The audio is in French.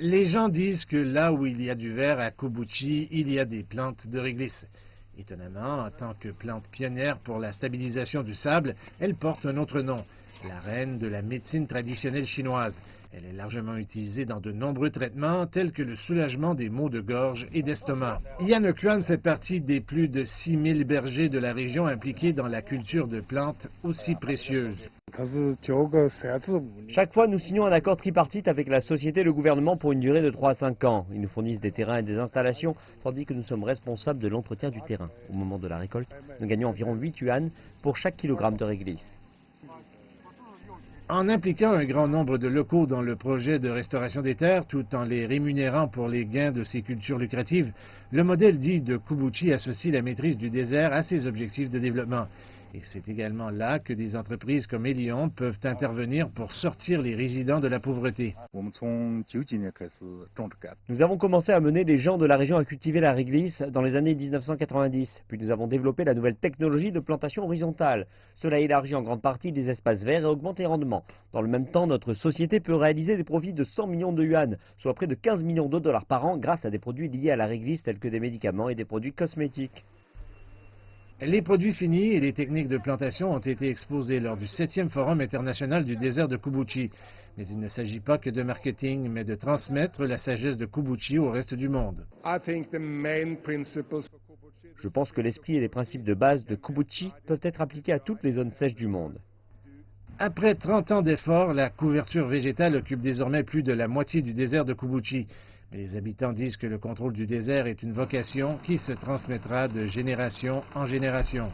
Les gens disent que là où il y a du verre à Kubuchi, il y a des plantes de réglisse. Étonnamment, en tant que plante pionnière pour la stabilisation du sable, elle porte un autre nom, la reine de la médecine traditionnelle chinoise. Elle est largement utilisée dans de nombreux traitements tels que le soulagement des maux de gorge et d'estomac. Yanokuan fait partie des plus de 6000 bergers de la région impliqués dans la culture de plantes aussi précieuses. Chaque fois, nous signons un accord tripartite avec la société et le gouvernement pour une durée de 3 à 5 ans. Ils nous fournissent des terrains et des installations, tandis que nous sommes responsables de l'entretien du terrain. Au moment de la récolte, nous gagnons environ 8 yuan pour chaque kilogramme de réglisse. En impliquant un grand nombre de locaux dans le projet de restauration des terres, tout en les rémunérant pour les gains de ces cultures lucratives, le modèle dit de Kubuchi associe la maîtrise du désert à ses objectifs de développement. Et c'est également là que des entreprises comme Elion peuvent intervenir pour sortir les résidents de la pauvreté. Nous avons commencé à mener les gens de la région à cultiver la réglisse dans les années 1990. Puis nous avons développé la nouvelle technologie de plantation horizontale. Cela élargit en grande partie les espaces verts et augmente les rendements. Dans le même temps, notre société peut réaliser des profits de 100 millions de yuan, soit près de 15 millions de dollars par an grâce à des produits liés à la réglisse tels que des médicaments et des produits cosmétiques. Les produits finis et les techniques de plantation ont été exposés lors du 7e Forum international du désert de Kubuchi. Mais il ne s'agit pas que de marketing, mais de transmettre la sagesse de Kubuchi au reste du monde. Je pense que l'esprit et les principes de base de Kubuchi peuvent être appliqués à toutes les zones sèches du monde. Après 30 ans d'efforts, la couverture végétale occupe désormais plus de la moitié du désert de Kubuchi. Mais les habitants disent que le contrôle du désert est une vocation qui se transmettra de génération en génération.